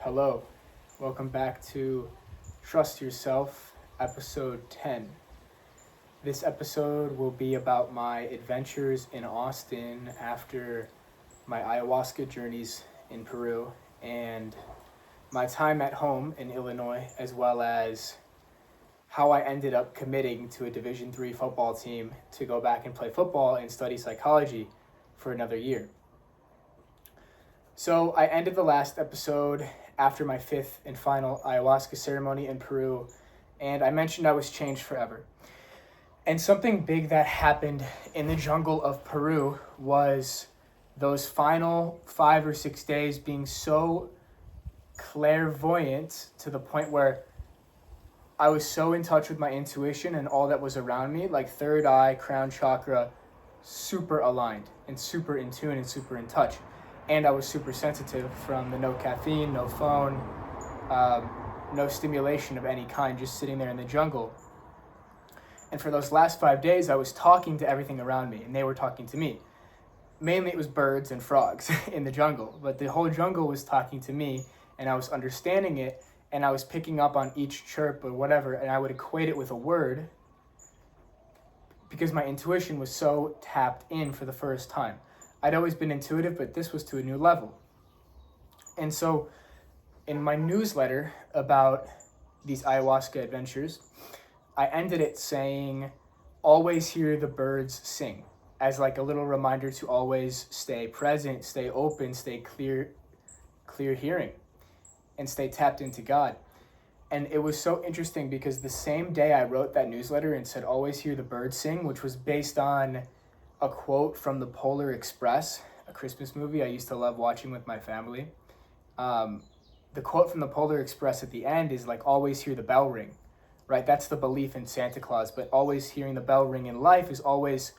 Hello, welcome back to Trust Yourself, episode 10. This episode will be about my adventures in Austin after my ayahuasca journeys in Peru and my time at home in Illinois, as well as how I ended up committing to a Division III football team to go back and play football and study psychology for another year. So I ended the last episode after my fifth and final ayahuasca ceremony in Peru, and I mentioned I was changed forever. And something big that happened in the jungle of Peru was those final 5 or 6 days being so clairvoyant to the point where I was so in touch with my intuition and all that was around me, like third eye, crown chakra, super aligned and super in tune and super in touch. And I was super sensitive from the no caffeine, no phone, no stimulation of any kind, just sitting there in the jungle. And for those last 5 days, I was talking to everything around me, and they were talking to me. Mainly it was birds and frogs in the jungle, but the whole jungle was talking to me, and I was understanding it, and I was picking up on each chirp or whatever, and I would equate it with a word because my intuition was so tapped in for the first time. I'd always been intuitive, but this was to a new level. And so in my newsletter about these ayahuasca adventures, I ended it saying, always hear the birds sing, as like a little reminder to always stay present, stay open, stay clear hearing, and stay tapped into God. And it was so interesting because the same day I wrote that newsletter and said, always hear the birds sing, which was based on a quote from the Polar Express, a Christmas movie I used to love watching with my family. The quote from the Polar Express at the end is like, always hear the bell ring, right? That's the belief in Santa Claus, but always hearing the bell ring in life is always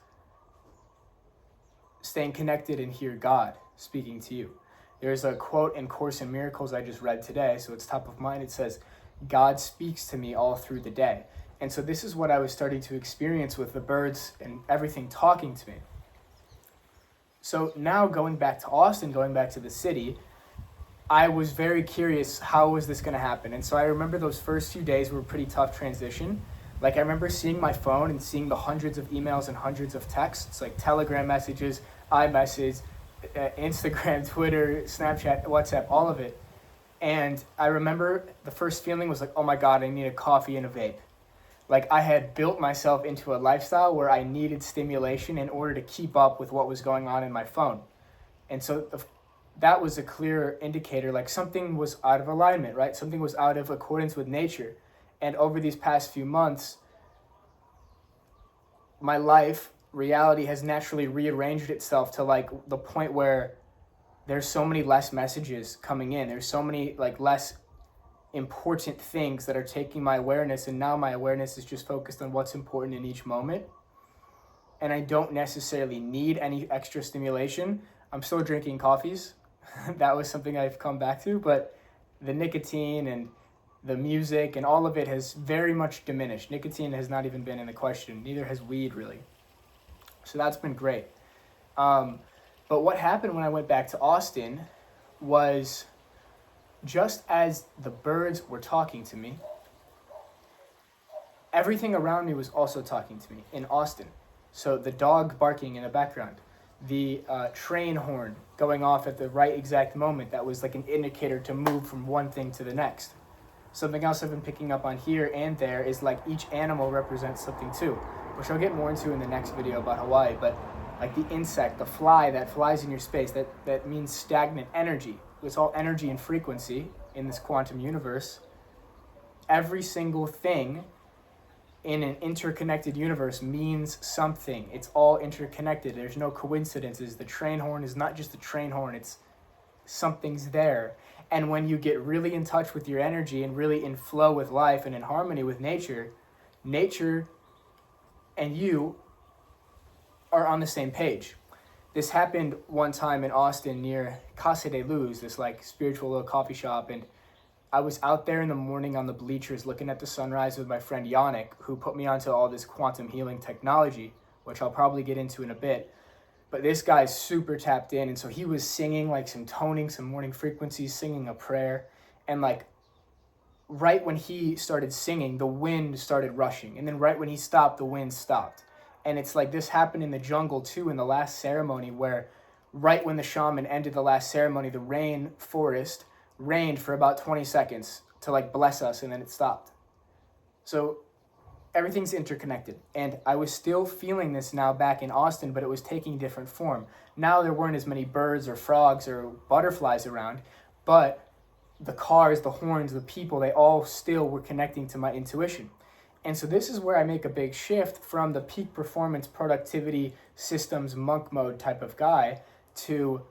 staying connected and hear God speaking to you. There's a quote in Course in Miracles I just read today, so it's top of mind. It says, God speaks to me all through the day. And so this is what I was starting to experience with the birds and everything talking to me. So now going back to Austin, going back to the city, I was very curious, how was this going to happen? And so I remember those first few days were a pretty tough transition. Like I remember seeing my phone and seeing the hundreds of emails and hundreds of texts, like Telegram messages, iMessage, Instagram, Twitter, Snapchat, WhatsApp, all of it. And I remember the first feeling was like, oh my God, I need a coffee and a vape. Like I had built myself into a lifestyle where I needed stimulation in order to keep up with what was going on in my phone. And so that was a clear indicator, like something was out of alignment, right? Something was out of accordance with nature. And over these past few months, my life, reality has naturally rearranged itself to like the point where there's so many less messages coming in. There's so many like less important things that are taking my awareness, and now my awareness is just focused on what's important in each moment. And I don't necessarily need any extra stimulation. I'm still drinking coffees. That was something I've come back to, but the nicotine and the music and all of it has very much diminished. Nicotine has not even been in the question. Neither has weed, really. So that's been great. But what happened when I went back to Austin was, just as the birds were talking to me, everything around me was also talking to me in Austin. So the dog barking in the background, the train horn going off at the right exact moment, that was like an indicator to move from one thing to the next. Something else I've been picking up on here and there is like each animal represents something too, which I'll get more into in the next video about Hawaii. But like the insect, the fly that flies in your space, that means stagnant energy. It's all energy and frequency in this quantum universe. Every single thing in an interconnected universe means something. It's all interconnected. There's no coincidences. The train horn is not just a train horn. It's something's there. And when you get really in touch with your energy and really in flow with life and in harmony with nature, nature and you are on the same page. This happened one time in Austin near Casa de Luz, this like spiritual little coffee shop, and I was out there in the morning on the bleachers looking at the sunrise with my friend Yannick, who put me onto all this quantum healing technology, which I'll probably get into in a bit. But this guy's super tapped in, and so he was singing like some toning, some morning frequencies, singing a prayer, And like right when he started singing, the wind started rushing. And then right when he stopped, the wind stopped. And it's like this happened in the jungle too in the last ceremony, where right when the shaman ended the last ceremony, the rain forest rained for about 20 seconds to like bless us, and then it stopped. So everything's interconnected. And I was still feeling this now back in Austin, but it was taking different form. Now there weren't as many birds or frogs or butterflies around, but the cars, the horns, the people, they all still were connecting to my intuition. And so this is where I make a big shift from the peak performance, productivity, systems, monk mode type of guy to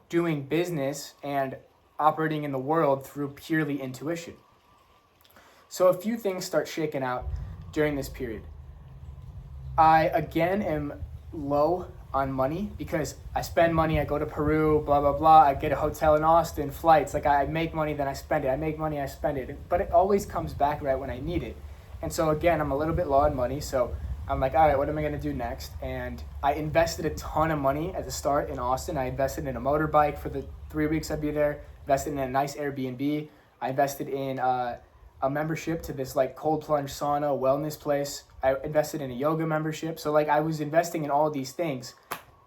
doing business and operating in the world through purely intuition. So a few things start shaking out during this period. I, again, am low on money because I spend money, I go to Peru, blah, blah, blah. I get a hotel in Austin, flights. Like I make money, then I spend it. I make money, I spend it. But it always comes back right when I need it. And so again, I'm a little bit low on money. So I'm like, all right, what am I going to do next? And I invested a ton of money at the start in Austin. I invested in a motorbike for the 3 weeks I'd be there, invested in a nice Airbnb. I invested in a membership to this like cold plunge sauna wellness place. I invested in a yoga membership. So like I was investing in all of these things.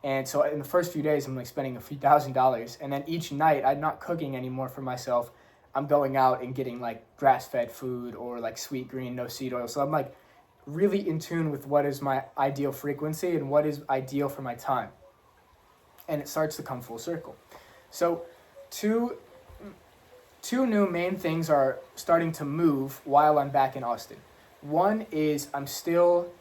And so in the first few days, I'm like spending a few $1,000s. And then each night, I'm not cooking anymore for myself. I'm going out and getting like grass-fed food or like sweet green, no seed oil. So I'm like really in tune with what is my ideal frequency and what is ideal for my time. And it starts to come full circle. So two new main things are starting to move while I'm back in Austin. One is I'm still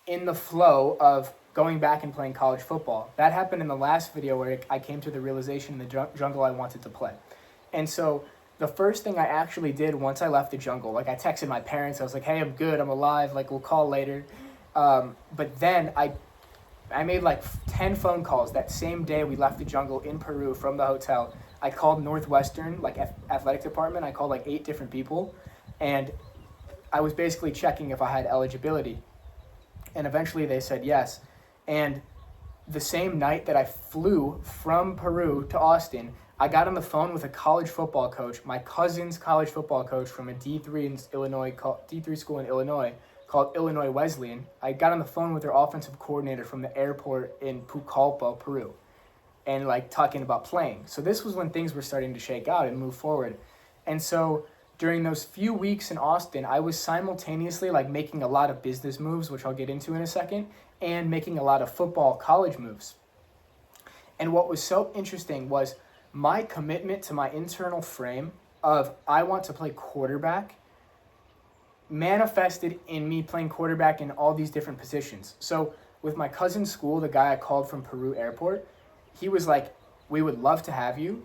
in the flow of going back and playing college football. That happened in the last video where I came to the realization in the jungle I wanted to play. And so the first thing I actually did once I left the jungle, like I texted my parents, I was like, hey, I'm good, I'm alive, like we'll call later. But then I made like 10 phone calls that same day we left the jungle in Peru from the hotel. I called Northwestern, like athletic department. I called like 8 different people, and I was basically checking if I had eligibility. And eventually they said yes. And the same night that I flew from Peru to Austin, I got on the phone with a college football coach, my cousin's college football coach from a D3 school in Illinois called Illinois Wesleyan. I got on the phone with their offensive coordinator from the airport in Pucallpa, Peru, and like talking about playing. So this was when things were starting to shake out and move forward. And so during those few weeks in Austin, I was simultaneously like making a lot of business moves, which I'll get into in a second, and making a lot of football college moves. And what was so interesting was my commitment to my internal frame of I want to play quarterback manifested in me playing quarterback in all these different positions. So with my cousin's school, the guy I called from Peru airport, he was like, we would love to have you,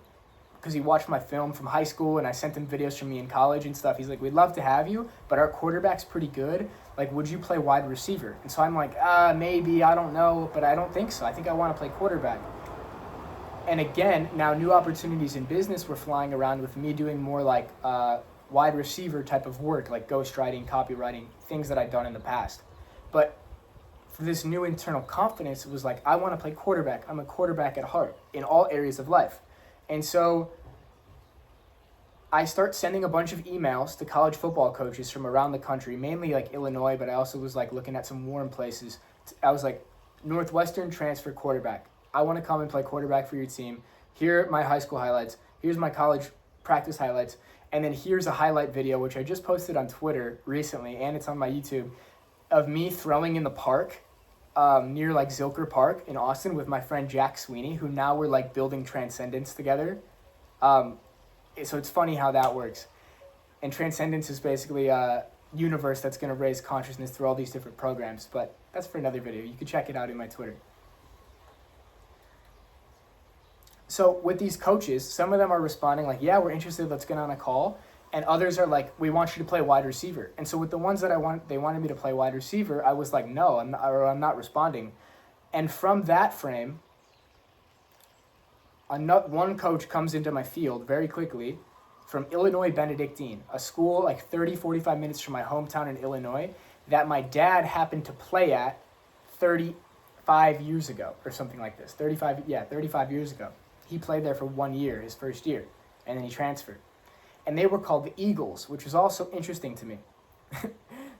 because he watched my film from high school and I sent him videos from me in college and stuff. He's like, we'd love to have you, but our quarterback's pretty good. Like, would you play wide receiver? And so I'm like, maybe, I don't know, but I don't think so. I think I want to play quarterback. And again, now new opportunities in business were flying around with me doing more like wide receiver type of work, like ghostwriting, copywriting, things that I'd done in the past. But for this new internal confidence, it was like, I want to play quarterback. I'm a quarterback at heart in all areas of life. And so I start sending a bunch of emails to college football coaches from around the country, mainly like Illinois, but I also was like looking at some warm places. I was like, Northwestern transfer quarterback. I want to come and play quarterback for your team. Here are my high school highlights. Here's my college practice highlights. And then here's a highlight video, which I just posted on Twitter recently, and it's on my YouTube, of me throwing in the park near like Zilker Park in Austin with my friend Jack Sweeney, who now we're like building Transcendence together. So it's funny how that works. And Transcendence is basically a universe that's going to raise consciousness through all these different programs. But that's for another video. You can check it out in my Twitter. So with these coaches, some of them are responding like, yeah, we're interested, let's get on a call. And others are like, we want you to play wide receiver. And so with the ones that they wanted me to play wide receiver, I was like, no, I'm not responding. And from that frame, one coach comes into my field very quickly from Illinois Benedictine, a school like 30, 45 minutes from my hometown in Illinois that my dad happened to play at 35 years ago or something like this. 35 years ago. He played there for 1 year, his first year. and then he transferred. And they were called the Eagles, which was also interesting to me.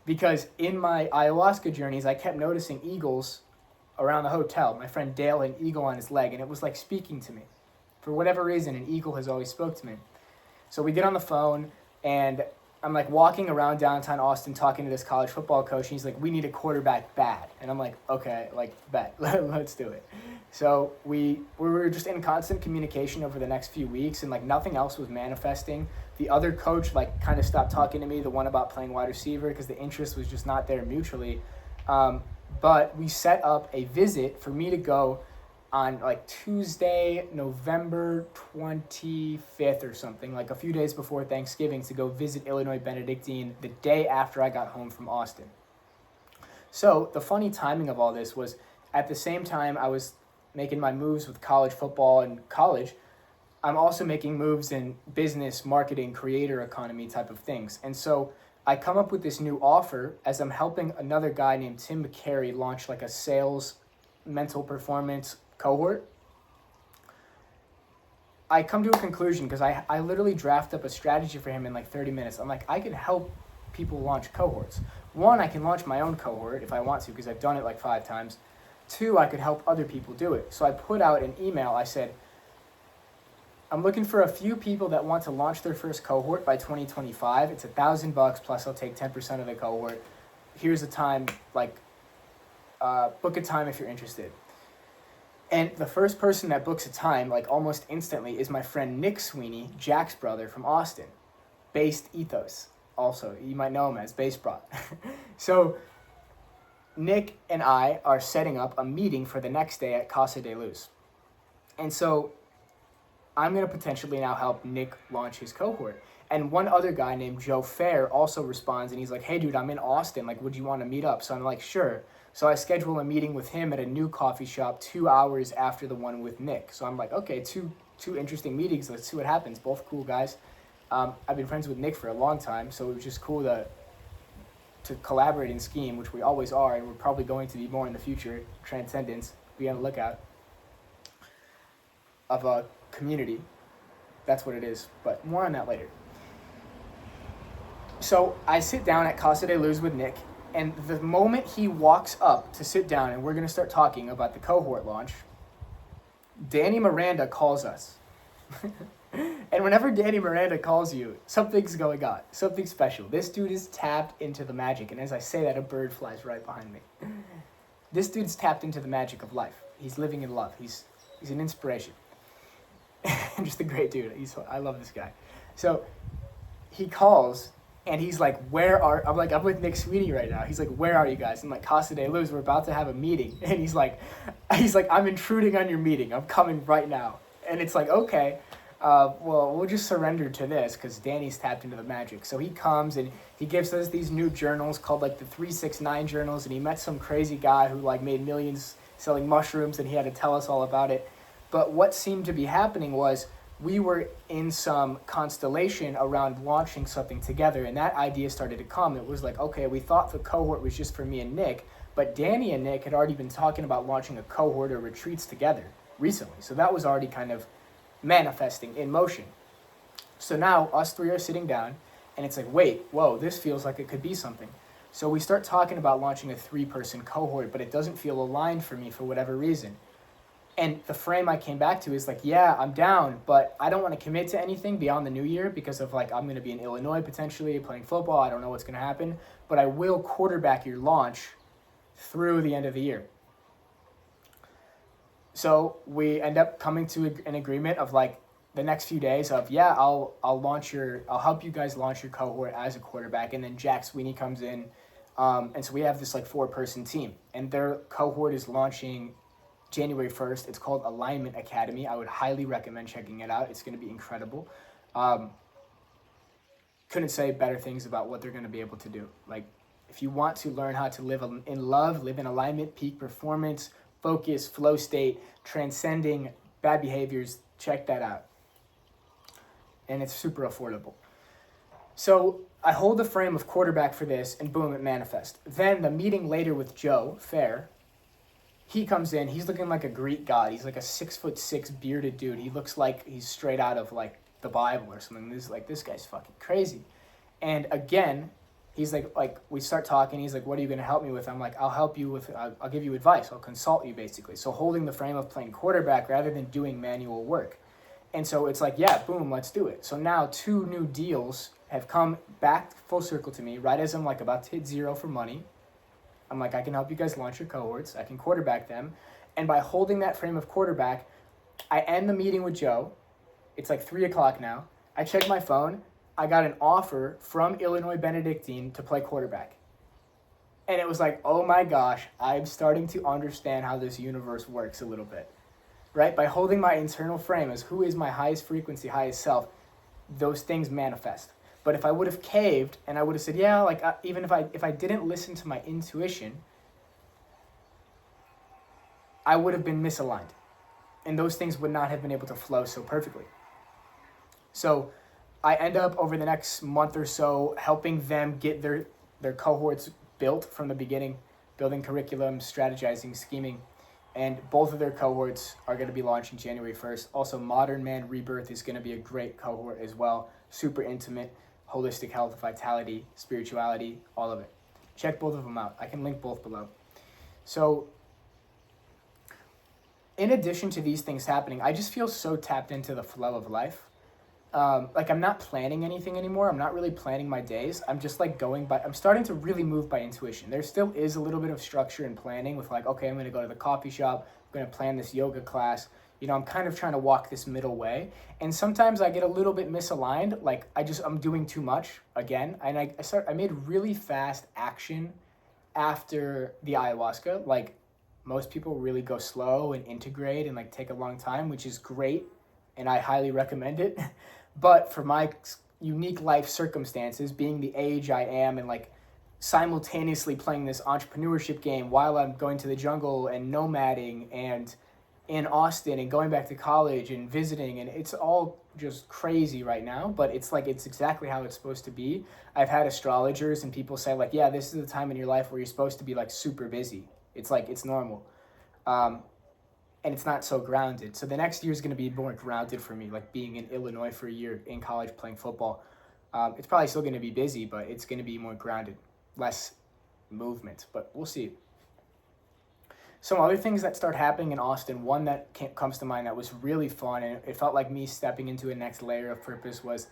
Because in my ayahuasca journeys, I kept noticing eagles around the hotel. My friend Dale had an eagle on his leg, and it was like speaking to me. For whatever reason, an eagle has always spoke to me. So we get on the phone, and I'm like walking around downtown Austin talking to this college football coach, and he's like, we need a quarterback bad. And I'm like, okay, like, bet, let's do it. So we were just in constant communication over the next few weeks, and like nothing else was manifesting. The other coach like kind of stopped talking to me, the one about playing wide receiver, because the interest was just not there mutually. But we set up a visit for me to go on like Tuesday, November 25th or something, like a few days before Thanksgiving, to go visit Illinois Benedictine the day after I got home from Austin. So the funny timing of all this was at the same time I was making my moves with college football and college, I'm also making moves in business, marketing, creator economy type of things. And so I come up with this new offer as I'm helping another guy named Tim McCary launch like a sales mental performance cohort. I come to a conclusion because I literally draft up a strategy for him in like 30 minutes. I'm like, I can help people launch cohorts. One, I can launch my own cohort if I want to because I've done it like 5 times. 2, I could help other people do it. So I put out an email. I said, I'm looking for a few people that want to launch their first cohort by 2025. It's $1,000 plus I'll take 10% of the cohort. Here's a time, like, book a time if you're interested. And the first person that books a time, like almost instantly, is my friend Nick Sweeney, Jack's brother from Austin, based E10. Also, you might know him as Bass Bot. So Nick and I are setting up a meeting for the next day at Casa de Luz. And so I'm going to potentially now help Nick launch his cohort. And one other guy named Joe Fair also responds, and he's like, hey, dude, I'm in Austin. Like, would you want to meet up? So I'm like, sure. So I schedule a meeting with him at a new coffee shop 2 hours after the one with Nick. So I'm like, okay, two interesting meetings. Let's see what happens. Both cool guys. I've been friends with Nick for a long time, so it was just cool to collaborate and scheme, which we always are, and we're probably going to be more in the future. Transcendence. Be on the lookout. Of a community. That's what it is, but more on that later. So I sit down at Casa de Luz with Nick, and the moment he walks up to sit down and we're going to start talking about the cohort launch, Danny Miranda calls us. And whenever Danny Miranda calls you, something's going on, something special. This dude is tapped into the magic, and as I say that, a bird flies right behind me. This dude's tapped into the magic of life. He's living in love. He's an inspiration. Just a great dude. I love this guy. So he calls and he's like, I'm with Nick Sweeney right now. He's like, where are you guys? I'm like, Casa de Luz, we're about to have a meeting. And he's like, I'm intruding on your meeting. I'm coming right now. And it's like, okay, well, we'll just surrender to this because Danny's tapped into the magic. So he comes and he gives us these new journals called like the 369 journals. And he met some crazy guy who like made millions selling mushrooms, and he had to tell us all about it. But what seemed to be happening was we were in some constellation around launching something together, and that idea started to come. It was like, okay, we thought the cohort was just for me and Nick, but Danny and Nick had already been talking about launching a cohort or retreats together recently. So that was already kind of manifesting in motion. So now us 3 are sitting down, and it's like, wait, whoa, this feels like it could be something. So we start talking about launching a 3-person cohort, but it doesn't feel aligned for me for whatever reason. And the frame I came back to is like, yeah, I'm down, but I don't want to commit to anything beyond the new year because of like, I'm going to be in Illinois potentially playing football. I don't know what's going to happen, but I will quarterback your launch through the end of the year. So we end up coming to an agreement of like the next few days of, yeah, I'll help you guys launch your cohort as a quarterback. And then Jack Sweeney comes in. And so we have this like 4-person team, and their cohort is launching January 1st. It's called Alignment Academy. I would highly recommend checking it out. It's going to be incredible. Couldn't say better things about what they're going to be able to do. Like, if you want to learn how to live in love, live in alignment, peak performance, focus, flow state, transcending bad behaviors, check that out. And it's super affordable. So I hold the frame of quarterback for this, and boom, it manifests. Then the meeting later with Joe Fair, he comes in, he's looking like a Greek god. He's like a 6'6" bearded dude. He looks like he's straight out of like the Bible or something. This guy's fucking crazy. And again, he's like we start talking. He's like, what are you going to help me with? I'm like, I'll help you with, I'll give you advice. I'll consult you basically. So holding the frame of playing quarterback rather than doing manual work. And so it's like, yeah, boom, let's do it. So now 2 new deals have come back full circle to me right as I'm like about to hit 0 for money. I'm like, I can help you guys launch your cohorts. I can quarterback them. And by holding that frame of quarterback, I end the meeting with Joe. It's like 3 o'clock now. I check my phone. I got an offer from Illinois Benedictine to play quarterback. And it was like, oh my gosh, I'm starting to understand how this universe works a little bit. Right? By holding my internal frame as who is my highest frequency, highest self, those things manifest. But if I would have caved and I would have said, yeah, like even if I didn't listen to my intuition, I would have been misaligned. And those things would not have been able to flow so perfectly. So I end up over the next month or so helping them get their cohorts built from the beginning, building curriculum, strategizing, scheming. And both of their cohorts are going to be launching January 1st. Also, Modern Man Rebirth is going to be a great cohort as well. Super intimate, holistic health, vitality, spirituality, all of it. Check both of them out. I can link both below. So, in addition to these things happening, I just feel so tapped into the flow of life. Like I'm not planning anything anymore. I'm not really planning my days. I'm just like I'm starting to really move by intuition. There still is a little bit of structure and planning with like, okay, I'm going to go to the coffee shop. I'm going to plan this yoga class. You know, I'm kind of trying to walk this middle way. And sometimes I get a little bit misaligned. Like I'm doing too much again. And I made really fast action after the ayahuasca. Like most people really go slow and integrate and like take a long time, which is great. And I highly recommend it. But for my unique life circumstances, being the age I am and like simultaneously playing this entrepreneurship game while I'm going to the jungle and nomading and in Austin and going back to college and visiting, and it's all just crazy right now, but it's like it's exactly how it's supposed to be. I've had astrologers and people say like, yeah, this is the time in your life where you're supposed to be like super busy. It's like, it's normal. And it's not so grounded. So the next year is going to be more grounded for me, like being in Illinois for a year in college playing football. It's probably still going to be busy, but it's going to be more grounded, less movement, but we'll see. Some other things that start happening in Austin, one that comes to mind that was really fun, and it felt like me stepping into a next layer of purpose, was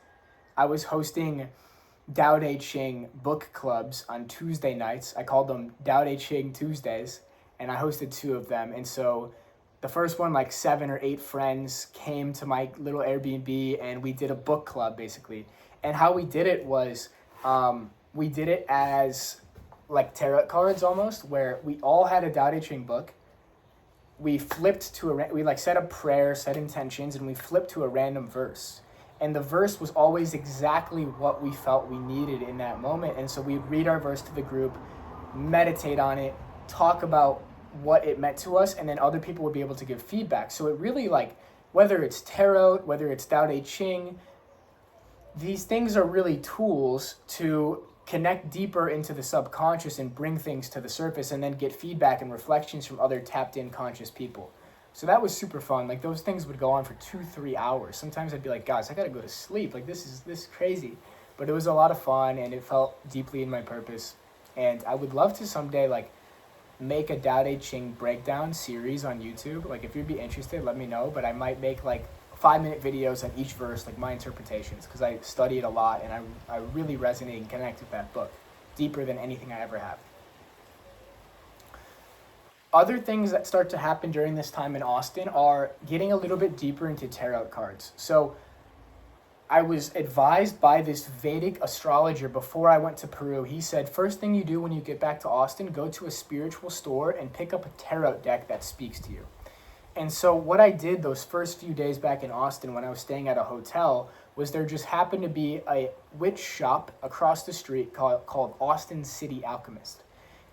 I was hosting Tao Te Ching book clubs on Tuesday nights. I called them Tao Te Ching Tuesdays, and I hosted 2 of them. And so the first one, like 7 or 8 friends came to my little Airbnb and we did a book club basically. And how we did it was we did it as like tarot cards almost, where we all had a Tao Te Ching book. We flipped to we like set a prayer, set intentions, and we flipped to a random verse. And the verse was always exactly what we felt we needed in that moment. And so we'd read our verse to the group, meditate on it, talk about what it meant to us, and then other people would be able to give feedback. So it really, like, whether it's tarot, whether it's Tao Te Ching, these things are really tools to connect deeper into the subconscious and bring things to the surface and then get feedback and reflections from other tapped in conscious people. So that was super fun. Like those things would go on for 2-3 hours. Sometimes I'd be like, guys, I gotta go to sleep. Like this is crazy. But it was a lot of fun and it felt deeply in my purpose. And I would love to someday like make a Tao Te Ching breakdown series on YouTube. Like if you'd be interested, let me know. But I might make like 5-minute videos on each verse, like my interpretations, because I study it a lot and I really resonate and connect with that book deeper than anything I ever have. Other things that start to happen during this time in Austin are getting a little bit deeper into tarot cards. So I was advised by this Vedic astrologer before I went to Peru. He said, first thing you do when you get back to Austin, go to a spiritual store and pick up a tarot deck that speaks to you. And so what I did those first few days back in Austin when I was staying at a hotel was there just happened to be a witch shop across the street called Austin City Alchemist.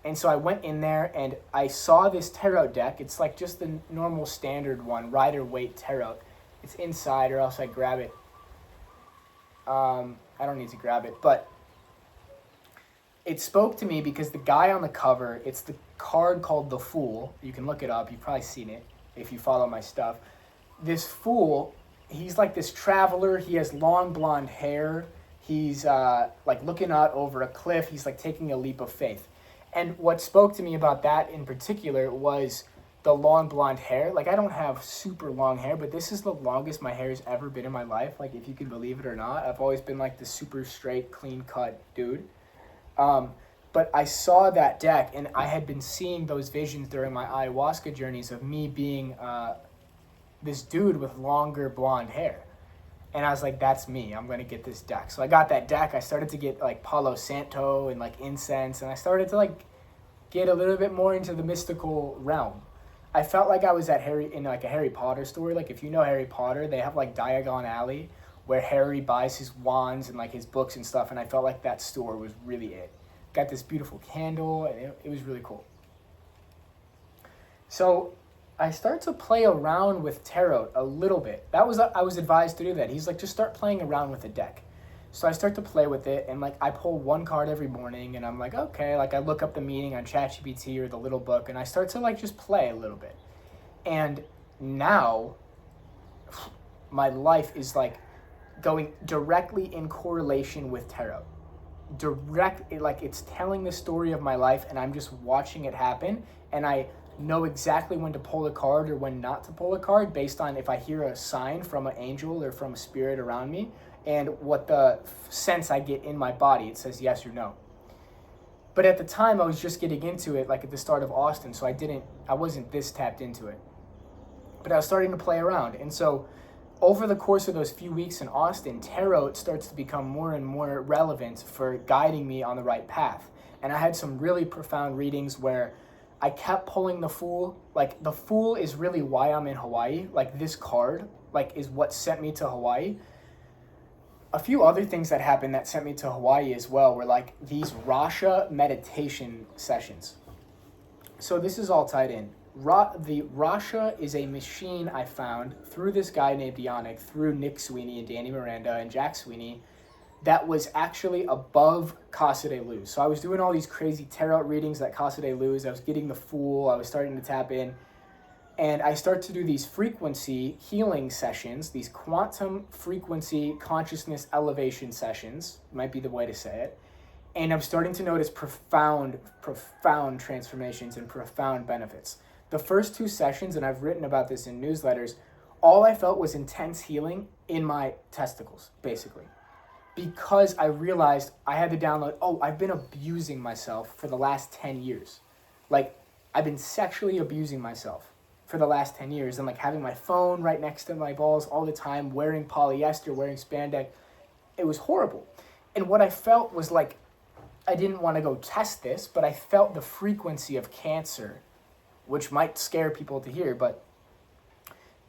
And so I went in there and I saw this tarot deck. It's like just the normal standard one, Rider-Waite tarot. It's inside or else I grab it. I don't need to grab it, but it spoke to me because the guy on the cover, it's the card called the Fool. You can look it up. You've probably seen it if you follow my stuff. This Fool he's like this traveler. He has long blonde hair. He's like looking out over a cliff. He's like taking a leap of faith. And what spoke to me about that in particular was the long blonde hair. Like, I don't have super long hair, but this is the longest my hair has ever been in my life. Like, if you can believe it or not, I've always been like the super straight, clean cut dude. But I saw that deck, and I had been seeing those visions during my ayahuasca journeys of me being this dude with longer blonde hair. And I was like, that's me. I'm going to get this deck. So I got that deck. I started to get like Palo Santo and like incense, and I started to like get a little bit more into the mystical realm. I felt like I was at in like a Harry Potter store. Like, if you know Harry Potter, they have like Diagon Alley where Harry buys his wands and like his books and stuff, and I felt like that store was really it. Got this beautiful candle, and it was really cool. So I start to play around with tarot a little bit. I was advised to do that. He's like, just start playing around with the deck. So I start to play with it, and like I pull one card every morning, and I'm like, okay, like I look up the meaning on ChatGPT or the little book, and I start to like just play a little bit. And now my life is like going directly in correlation with tarot. Like it's telling the story of my life, and I'm just watching it happen, and I know exactly when to pull a card or when not to pull a card based on if I hear a sign from an angel or from a spirit around me, and what the sense I get in my body. It says yes or no. But at the time I was just getting into it, like at the start of Austin, so I wasn't this tapped into it. But I was starting to play around, and so over the course of those few weeks in Austin, tarot starts to become more and more relevant for guiding me on the right path. And I had some really profound readings where I kept pulling the Fool. Like, the Fool is really why I'm in Hawaii. Like, this card, like, is what sent me to Hawaii. A few other things that happened that sent me to Hawaii as well were, like, these Rasha meditation sessions. So this is all tied in. The Rasha is a machine I found through this guy named Yannick, through Nick Sweeney and Danny Miranda and Jack Sweeney, that was actually above Casa de Luz. So I was doing all these crazy tarot readings at Casa de Luz. I was getting the Fool. I was starting to tap in. And I start to do these frequency healing sessions, these quantum frequency consciousness elevation sessions, might be the way to say it. And I'm starting to notice profound transformations and profound benefits. The first two sessions, and I've written about this in newsletters, all I felt was intense healing in my testicles, basically. Because I realized I had to download, I've been abusing myself for the last 10 years. Like, I've been sexually abusing myself for the last 10 years, and like having my phone right next to my balls all the time, wearing polyester, wearing spandex. It was horrible. And what I felt was like, I didn't want to go test this, but I felt the frequency of cancer, which might scare people to hear, but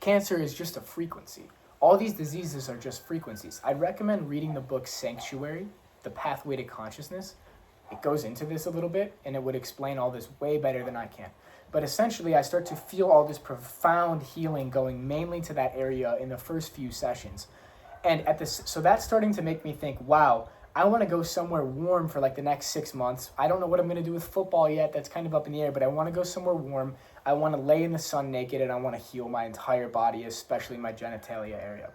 cancer is just a frequency. All these diseases are just frequencies. I'd recommend reading the book Sanctuary, The Pathway to Consciousness. It goes into this a little bit, and it would explain all this way better than I can. But essentially, I start to feel all this profound healing going mainly to that area in the first few sessions. And so that's starting to make me think, wow, I want to go somewhere warm for like the next 6 months. I don't know what I'm going to do with football yet. That's kind of up in the air, but I want to go somewhere warm. I want to lay in the sun naked, and I want to heal my entire body, especially my genitalia area.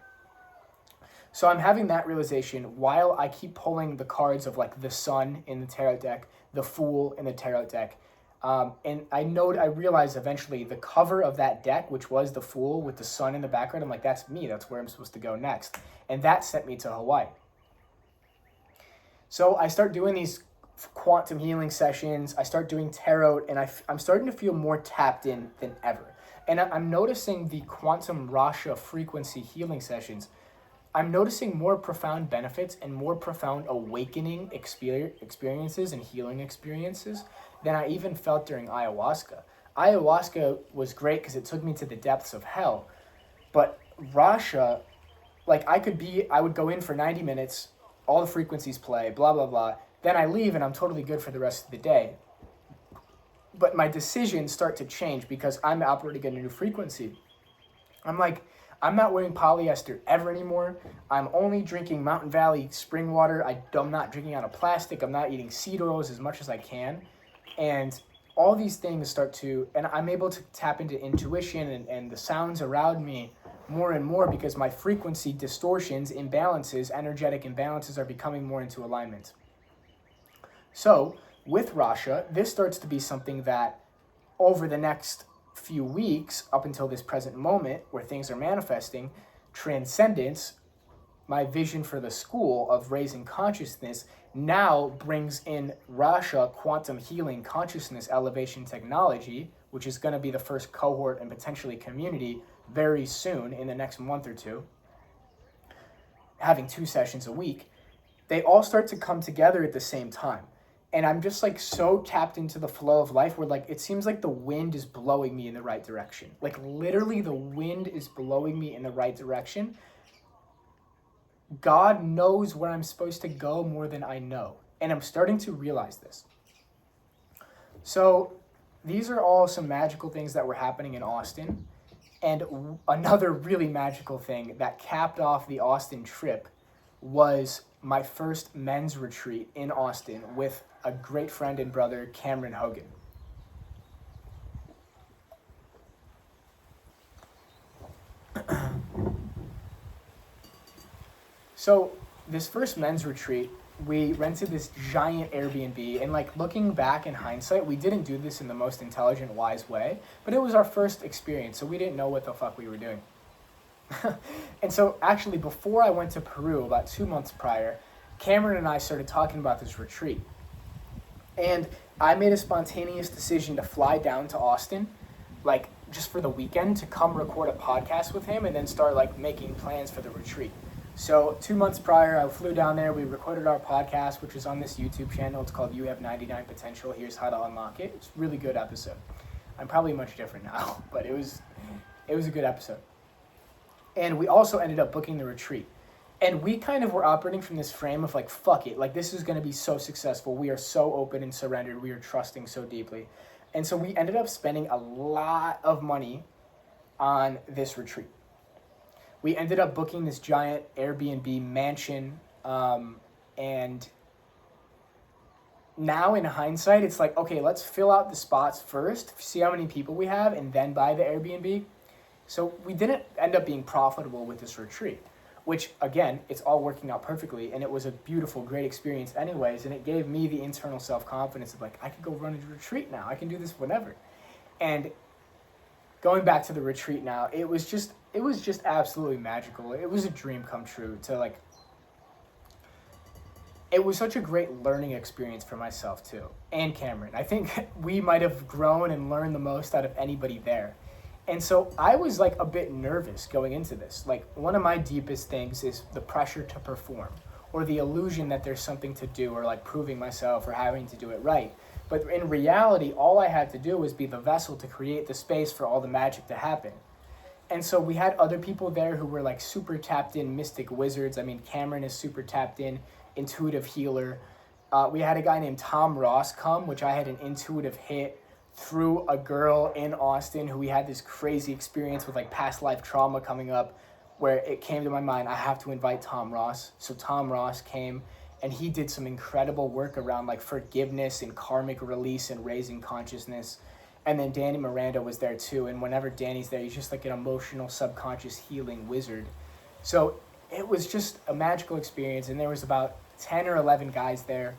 So I'm having that realization while I keep pulling the cards of like the Sun in the tarot deck, the Fool in the tarot deck. And I realized eventually the cover of that deck, which was the Fool with the Sun in the background, I'm like, that's me. That's where I'm supposed to go next. And that sent me to Hawaii. So I start doing these quantum healing sessions. I start doing tarot, and I'm starting to feel more tapped in than ever. And I'm noticing the quantum Rasha frequency healing sessions. I'm noticing more profound benefits and more profound awakening experiences and healing experiences than I even felt during ayahuasca. Ayahuasca was great because it took me to the depths of hell. But Rasha, like I would go in for 90 minutes, all the frequencies play, blah, blah, blah. Then I leave and I'm totally good for the rest of the day. But my decisions start to change because I'm operating at a new frequency. I'm like, I'm not wearing polyester ever anymore. I'm only drinking Mountain Valley spring water. I'm not drinking out of plastic. I'm not eating seed oils as much as I can. And all these things and I'm able to tap into intuition and the sounds around me more and more because my frequency distortions, imbalances, energetic imbalances are becoming more into alignment. So with Rasha, this starts to be something that over the next few weeks, up until this present moment where things are manifesting, transcendence, my vision for the school of raising consciousness, now brings in Rasha quantum healing consciousness elevation technology, which is going to be the first cohort and potentially community very soon in the next month or two, having 2 sessions a week. They all start to come together at the same time. And I'm just like so tapped into the flow of life where like it seems like the wind is blowing me in the right direction. Like literally the wind is blowing me in the right direction. God knows where I'm supposed to go more than I know. And I'm starting to realize this. So these are all some magical things that were happening in Austin. And another really magical thing that capped off the Austin trip was my first men's retreat in Austin with a great friend and brother, Cameron Hogan. So this first men's retreat, we rented this giant Airbnb, and like looking back in hindsight, we didn't do this in the most intelligent, wise way, but it was our first experience, so we didn't know what the fuck we were doing. And so actually before I went to Peru about 2 months prior, Cameron and I started talking about this retreat. And I made a spontaneous decision to fly down to Austin, like just for the weekend, to come record a podcast with him and then start like making plans for the retreat. So 2 months prior, I flew down there. We recorded our podcast, which is on this YouTube channel. It's called You Have 99 Potential. Here's how to unlock it. It's a really good episode. I'm probably much different now, but it was a good episode. And we also ended up booking the retreat. And we kind of were operating from this frame of like, fuck it. Like, this is going to be so successful. We are so open and surrendered. We are trusting so deeply. And so we ended up spending a lot of money on this retreat. We ended up booking this giant Airbnb mansion. And now in hindsight, it's like, okay, let's fill out the spots first, see how many people we have, and then buy the Airbnb. So we didn't end up being profitable with this retreat, which again, it's all working out perfectly. And it was a beautiful, great experience anyways. And it gave me the internal self-confidence of like, I could go run a retreat now. I can do this whenever. And going back to the retreat now, it was just absolutely magical. It was a dream come true to like, it was such a great learning experience for myself too. And Cameron, I think we might have grown and learned the most out of anybody there. And so I was like a bit nervous going into this. Like one of my deepest things is the pressure to perform or the illusion that there's something to do or like proving myself or having to do it right. But in reality, all I had to do was be the vessel to create the space for all the magic to happen. And so we had other people there who were like super tapped in mystic wizards. I mean, Cameron is super tapped in, intuitive healer. We had a guy named Tom Ross come, which I had an intuitive hit through a girl in Austin who we had this crazy experience with like past life trauma coming up where it came to my mind, I have to invite Tom Ross. So Tom Ross came and he did some incredible work around like forgiveness and karmic release and raising consciousness. And then Danny Miranda was there too. And whenever Danny's there, he's just like an emotional subconscious healing wizard. So it was just a magical experience. And there was about 10 or 11 guys there.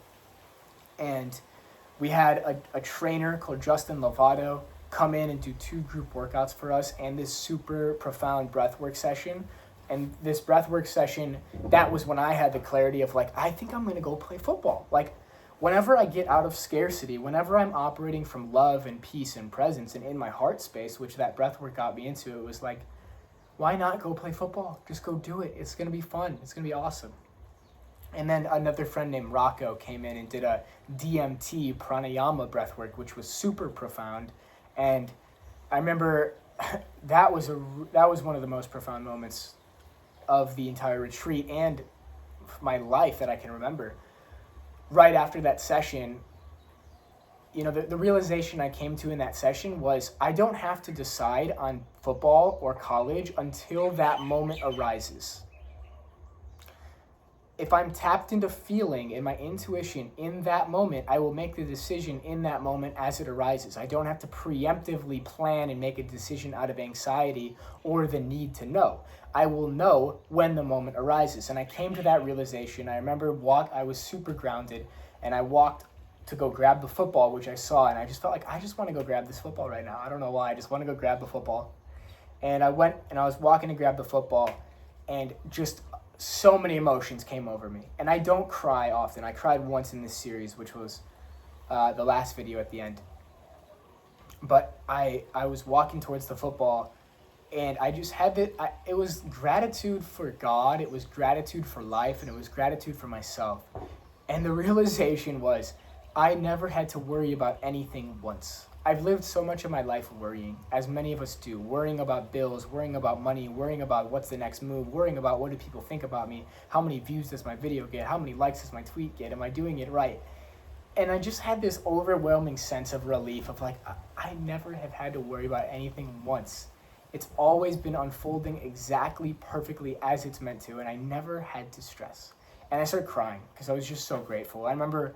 And we had a trainer called Justin Lovato come in and do 2 group workouts for us and this super profound breathwork session. And this breathwork session, that was when I had the clarity of like, I think I'm going to go play football. Like whenever I get out of scarcity, whenever I'm operating from love and peace and presence and in my heart space, which that breathwork got me into, it was like, why not go play football? Just go do it. It's going to be fun. It's going to be awesome. And then another friend named Rocco came in and did a DMT pranayama breathwork, which was super profound. And I remember that was one of the most profound moments of the entire retreat and my life that I can remember. Right after that session, you know, the realization I came to in that session was I don't have to decide on football or college until that moment arises. if I'm tapped into feeling and my intuition in that moment, I will make the decision in that moment as it arises. I don't have to preemptively plan and make a decision out of anxiety or the need to know. I will know when the moment arises. And I came to that realization. I remember I was super grounded, and I walked to go grab the football, which I saw, and I just felt like, I just want to go grab this football right now. I don't know why. I just want to go grab the football. And I went, and I was walking to grab the football, and just so many emotions came over me. And I don't cry often. I cried once in this series, which was the last video at the end. But I was walking towards the football, and I just had it was gratitude for God, it was gratitude for life, and it was gratitude for myself. And the realization was, I never had to worry about anything once. I've lived so much of my life worrying, as many of us do, worrying about bills, worrying about money, worrying about what's the next move, worrying about what do people think about me, how many views does my video get, how many likes does my tweet get, am I doing it right? And I just had this overwhelming sense of relief of like, I never have had to worry about anything once. It's always been unfolding exactly perfectly as it's meant to, and I never had to stress. And I started crying because I was just so grateful. I remember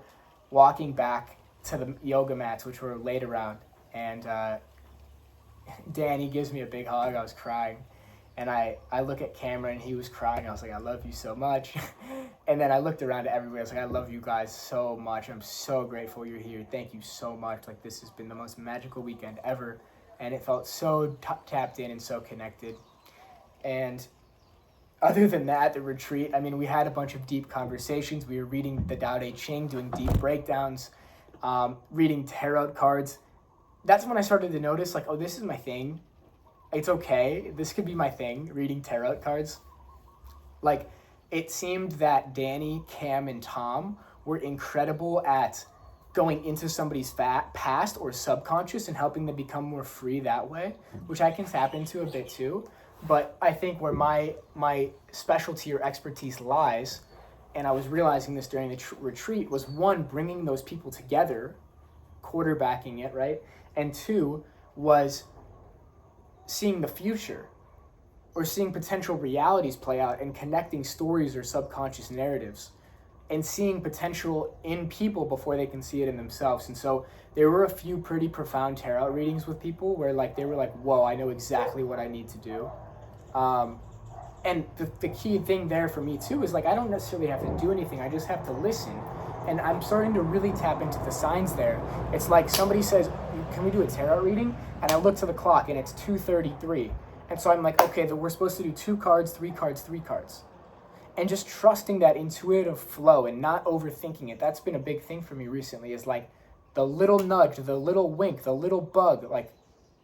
walking back to the yoga mats, which were laid around, and Danny gives me a big hug. I was crying, and I look at Cameron, and he was crying. I was like, I love you so much. And then I looked around at everybody. I was like, I love you guys so much. I'm so grateful you're here. Thank you so much. Like, this has been the most magical weekend ever, and it felt so tapped in and so connected. And other than that, the retreat, I mean, we had a bunch of deep conversations. We were reading the Tao Te Ching, doing deep breakdowns, reading tarot cards. That's when I started to notice, like, oh, this is my thing. It's okay. This could be my thing, reading tarot cards. Like, it seemed that Danny, Cam, and Tom were incredible at going into somebody's past or subconscious and helping them become more free that way, which I can tap into a bit too. But I think where my specialty or expertise lies, and I was realizing this during the retreat, was one, bringing those people together, quarterbacking it, right? And two, was seeing the future or seeing potential realities play out and connecting stories or subconscious narratives and seeing potential in people before they can see it in themselves. And so there were a few pretty profound tarot readings with people where like they were like, whoa, I know exactly what I need to do. And the key thing there for me too is like, I don't necessarily have to do anything. I just have to listen. And I'm starting to really tap into the signs there. It's like somebody says, can we do a tarot reading? And I look to the clock and it's 2:33. And so I'm like, okay, we're supposed to do 2 cards, 3 cards, 3 cards. And just trusting that intuitive flow and not overthinking it. That's been a big thing for me recently, is like the little nudge, the little wink, the little bug, like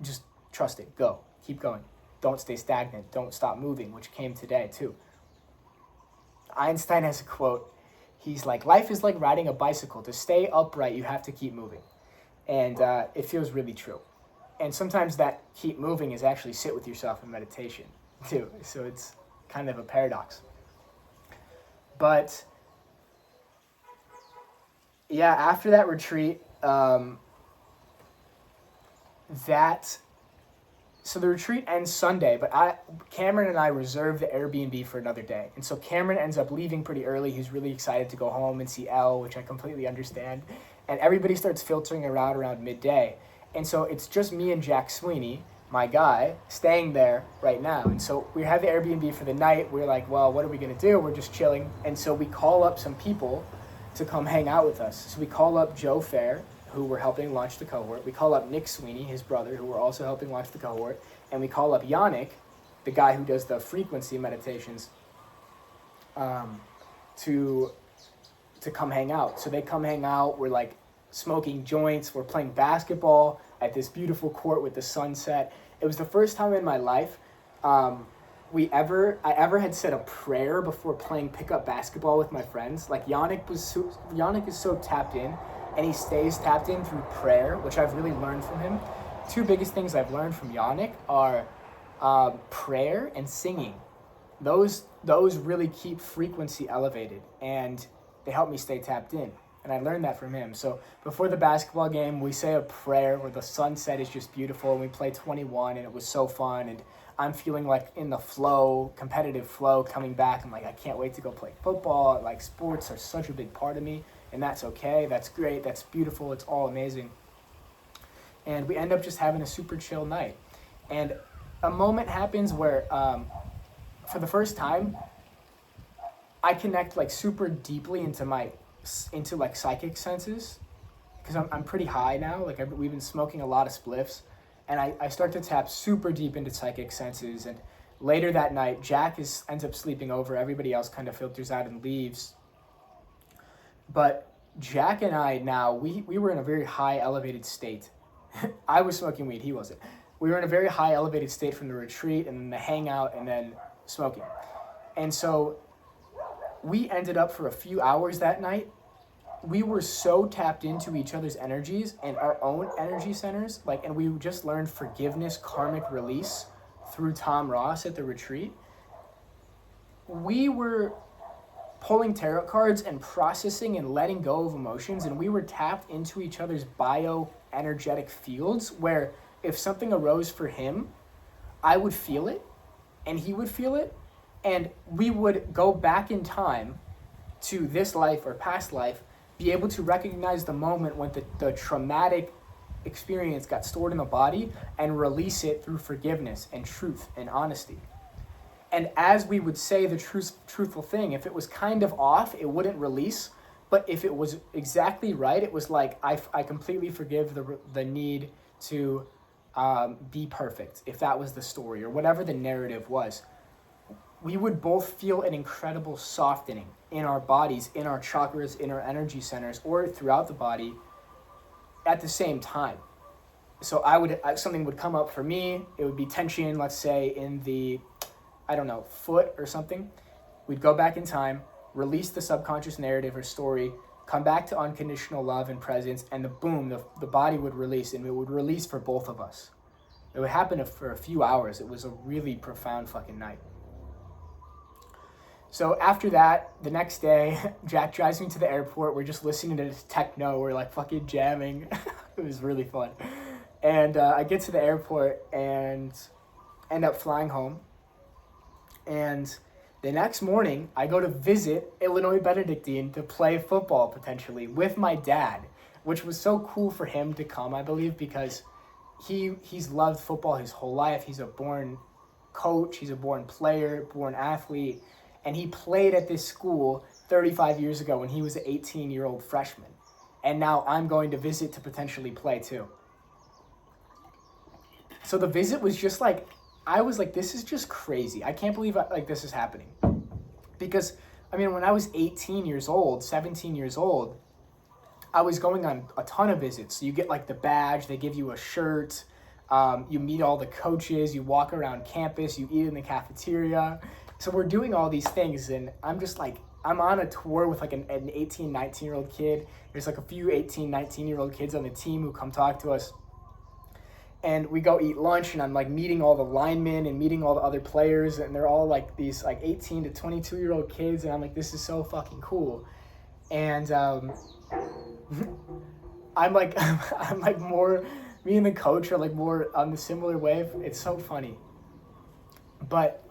just trust it, go, keep going. Don't stay stagnant, don't stop moving, which came today too. Einstein has a quote. He's like, life is like riding a bicycle. To stay upright, you have to keep moving. And it feels really true. And sometimes that keep moving is actually sit with yourself in meditation too. So it's kind of a paradox. But yeah, after that retreat, so the retreat ends Sunday, but Cameron and I reserved the Airbnb for another day. And so Cameron ends up leaving pretty early. He's really excited to go home and see Elle, which I completely understand. And everybody starts filtering around midday. And so it's just me and Jack Sweeney, my guy, staying there right now. And so we have the Airbnb for the night. We're like, well, what are we going to do? We're just chilling. And so we call up some people to come hang out with us. So we call up Joe Fair, who we're helping launch the cohort. We call up Nick Sweeney, his brother, who we're also helping launch the cohort. And we call up Yannick, the guy who does the frequency meditations, to come hang out. So they come hang out. We're like smoking joints. We're playing basketball at this beautiful court with the sunset. It was the first time in my life I ever had said a prayer before playing pickup basketball with my friends. Like Yannick is so tapped in, and he stays tapped in through prayer, which I've really learned from him. 2 biggest things I've learned from Yannick are prayer and singing. Those really keep frequency elevated, and they help me stay tapped in. And I learned that from him. So before the basketball game, we say a prayer where the sunset is just beautiful, and we play 21, and it was so fun. And I'm feeling like in the flow, competitive flow coming back. I'm like, I can't wait to go play football. Like, sports are such a big part of me, and that's okay. That's great. That's beautiful. It's all amazing. And we end up just having a super chill night. And a moment happens where, for the first time, I connect like super deeply into like psychic senses, because I'm pretty high now. Like we've been smoking a lot of spliffs, and I start to tap super deep into psychic senses. And later that night, Jack ends up sleeping over. Everybody else kind of filters out and leaves. But Jack and I now, we were in a very high elevated state. I was smoking weed, he wasn't. We were in a very high elevated state from the retreat and then the hangout and then smoking. And so we ended up for a few hours that night. We were so tapped into each other's energies and our own energy centers, and we just learned forgiveness, karmic release through Tom Ross at the retreat. We were pulling tarot cards and processing and letting go of emotions, and we were tapped into each other's bioenergetic fields, where if something arose for him, I would feel it and he would feel it, and we would go back in time to this life or past life, be able to recognize the moment when the traumatic experience got stored in the body and release it through forgiveness and truth and honesty. And as we would say the truthful thing, if it was kind of off, it wouldn't release. But if it was exactly right, it was like, I completely forgive the need to be perfect, if that was the story, or whatever the narrative was. We would both feel an incredible softening in our bodies, in our chakras, in our energy centers, or throughout the body at the same time. So something would come up for me. It would be tension, let's say, in the, foot or something. We'd go back in time, release the subconscious narrative or story, come back to unconditional love and presence, and the body would release, and it would release for both of us. It would happen for a few hours. It was a really profound fucking night. So after that, the next day, Jack drives me to the airport. We're just listening to techno. We're like fucking jamming. It was really fun. And I get to the airport and end up flying home. And the next morning, I go to visit Illinois Benedictine to play football potentially with my dad, which was so cool for him to come, I believe, because he's loved football his whole life. He's a born coach. He's a born player, born athlete. And he played at this school 35 years ago when he was an 18-year-old freshman. And now I'm going to visit to potentially play too. So the visit was just like, I was like, this is just crazy. I can't believe this is happening. Because, when I was 18 years old, 17 years old, I was going on a ton of visits. So you get like the badge, they give you a shirt, you meet all the coaches, you walk around campus, you eat in the cafeteria. So we're doing all these things, and I'm just like, I'm on a tour with like an 18, 19-year-old kid. There's like a few 18, 19-year-old kids on the team who come talk to us. And we go eat lunch, and I'm like meeting all the linemen and meeting all the other players, and they're all like these like 18 to 22-year-old kids, and I'm like, this is so fucking cool. And I'm like more, me and the coach are like more on the similar wave. It's so funny. But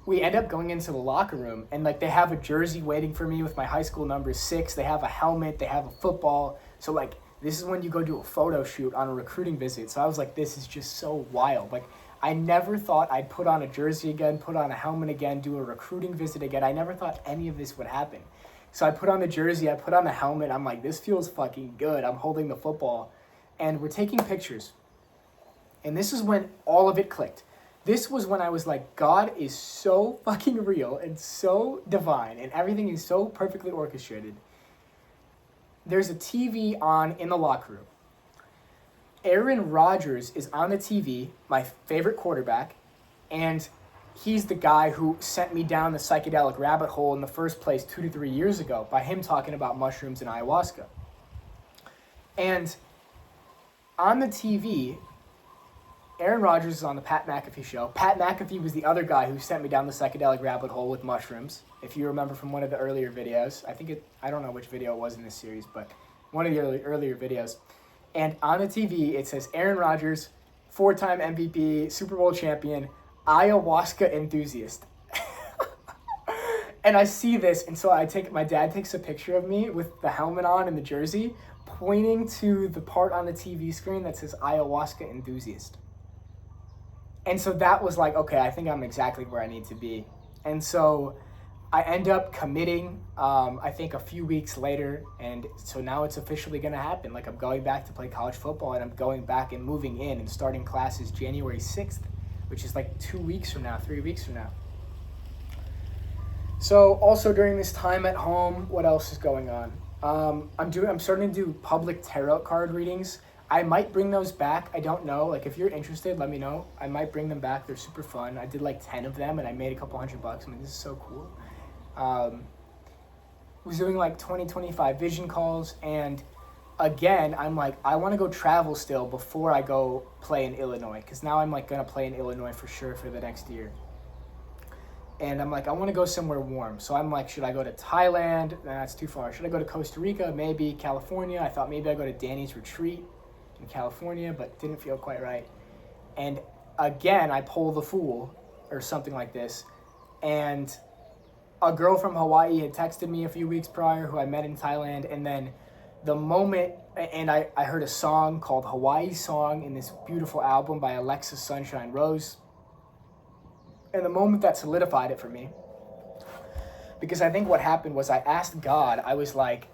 we end up going into the locker room, and like they have a jersey waiting for me with my high school number 6. They have a helmet, they have a football. So like, this is when you go do a photo shoot on a recruiting visit. So I was like, this is just so wild. Like, I never thought I'd put on a jersey again, put on a helmet again, do a recruiting visit again. I never thought any of this would happen. So I put on the jersey, I put on the helmet. I'm like, this feels fucking good. I'm holding the football, and we're taking pictures. And this is when all of it clicked. This was when I was like, God is so fucking real and so divine, and everything is so perfectly orchestrated. There's a TV on in the locker room. Aaron Rodgers is on the TV, my favorite quarterback, and he's the guy who sent me down the psychedelic rabbit hole in the first place 2 to 3 years ago by him talking about mushrooms and ayahuasca. And on the TV, Aaron Rodgers is on the Pat McAfee show. Pat McAfee was the other guy who sent me down the psychedelic rabbit hole with mushrooms. If you remember from one of the earlier videos, I don't know which video it was in this series, but one of the earlier videos. And on the TV, it says Aaron Rodgers, 4-time MVP, Super Bowl champion, ayahuasca enthusiast. And I see this, and so my dad takes a picture of me with the helmet on and the jersey, pointing to the part on the TV screen that says ayahuasca enthusiast. And so that was like, okay, I think I'm exactly where I need to be. And so I end up committing, I think a few weeks later, and so now it's officially going to happen. Like, I'm going back to play college football, and I'm going back and moving in and starting classes January 6th, which is like 2 weeks from now, 3 weeks from now. So also during this time at home, what else is going on? I'm starting to do public tarot card readings. I might bring those back. I don't know. Like, if you're interested, let me know. I might bring them back. They're super fun. I did like 10 of them, and I made a couple $100. I mean, this is so cool. Was doing like 25 vision calls, and again, I'm like, I want to go travel still before I go play in Illinois, because now I'm like going to play in Illinois for sure for the next year. And I'm like, I want to go somewhere warm. So I'm like, should I go to Thailand? Nah, that's too far. Should I go to Costa Rica? Maybe California. I thought maybe I'd go to Danny's Retreat in California, but didn't feel quite right. And again, I pull the fool or something like this. And a girl from Hawaii had texted me a few weeks prior who I met in Thailand. And then the moment, and I heard a song called Hawaii Song in this beautiful album by Alexis Sunshine Rose. And the moment that solidified it for me, because I think what happened was I asked God, I was like,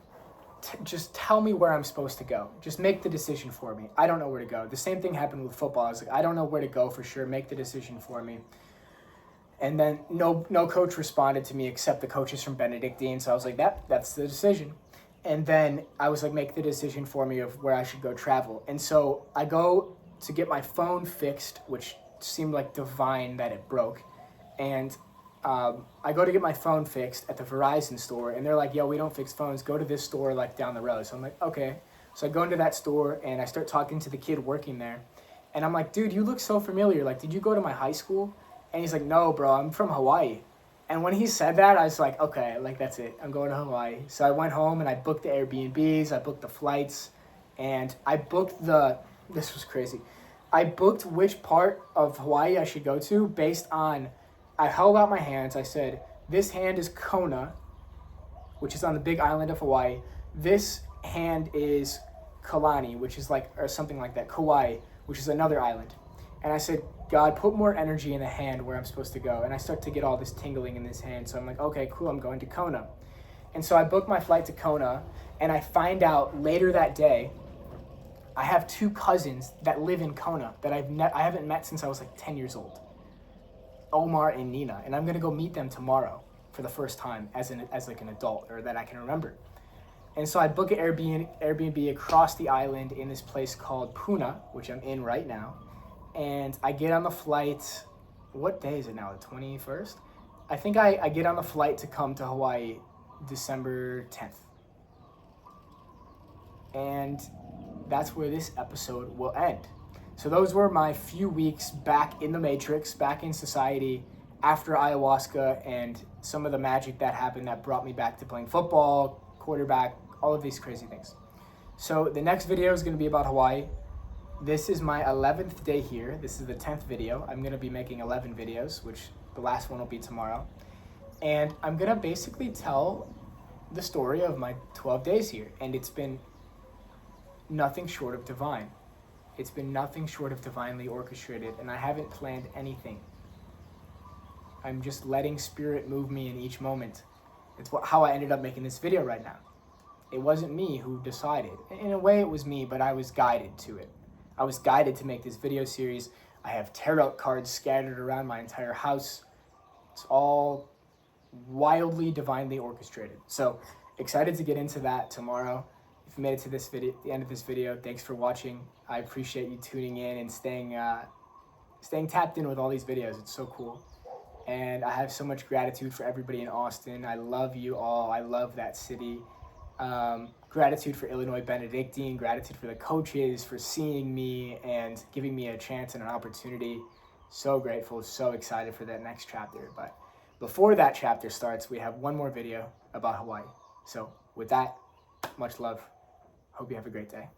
just tell me where I'm supposed to go. Just make the decision for me. I don't know where to go. The same thing happened with football. I was like, I don't know where to go for sure. Make the decision for me. And then no coach responded to me except the coaches from Benedictine. So I was like, that's the decision. And then I was like, make the decision for me of where I should go travel. And so I go to get my phone fixed, which seemed like divine that it broke. And I go to get my phone fixed at the Verizon store, and they're like, yo, we don't fix phones. Go to this store like down the road. So I'm like, okay. So I go into that store, and I start talking to the kid working there. And I'm like, dude, you look so familiar. Like, did you go to my high school? And he's like, no, bro, I'm from Hawaii. And when he said that, I was like, okay, like, that's it. I'm going to Hawaii. So I went home, and I booked the Airbnbs. I booked the flights. And I booked this was crazy. I booked which part of Hawaii I should go to based on, I held out my hands. I said, this hand is Kona, which is on the big island of Hawaii. This hand is Kalani, which is like, or something like that, Kauai, which is another island. And I said, God, put more energy in the hand where I'm supposed to go. And I start to get all this tingling in this hand. So I'm like, okay, cool, I'm going to Kona. And so I booked my flight to Kona, and I find out later that day, I have 2 cousins that live in Kona that I haven't met since I was like 10 years old. Omar and Nina, and I'm gonna go meet them tomorrow for the first time as like an adult, or that I can remember. And so I book an Airbnb across the island in this place called Puna, which I'm in right now. And I get on the flight. What day is it now? The 21st? I think I get on the flight to come to Hawaii December 10th. And that's where this episode will end. So those were my few weeks back in the Matrix, back in society, after ayahuasca and some of the magic that happened that brought me back to playing football, quarterback, all of these crazy things. So the next video is going to be about Hawaii. This is my 11th day here. This is the 10th video. I'm going to be making 11 videos, which the last one will be tomorrow. And I'm going to basically tell the story of my 12 days here. And it's been nothing short of divine. It's been nothing short of divinely orchestrated, and I haven't planned anything. I'm just letting spirit move me in each moment. It's how I ended up making this video right now. It wasn't me who decided. In a way, it was me, but I was guided to it. I was guided to make this video series. I have tarot cards scattered around my entire house. It's all wildly divinely orchestrated. So excited to get into that tomorrow. If you made it to this video, the end of this video, thanks for watching. I appreciate you tuning in and staying tapped in with all these videos. It's so cool. And I have so much gratitude for everybody in Austin. I love you all. I love that city. Gratitude for Illinois Benedictine. Gratitude for the coaches for seeing me and giving me a chance and an opportunity. So grateful, so excited for that next chapter. But before that chapter starts, we have one more video about Hawaii. So with that, much love. Hope you have a great day.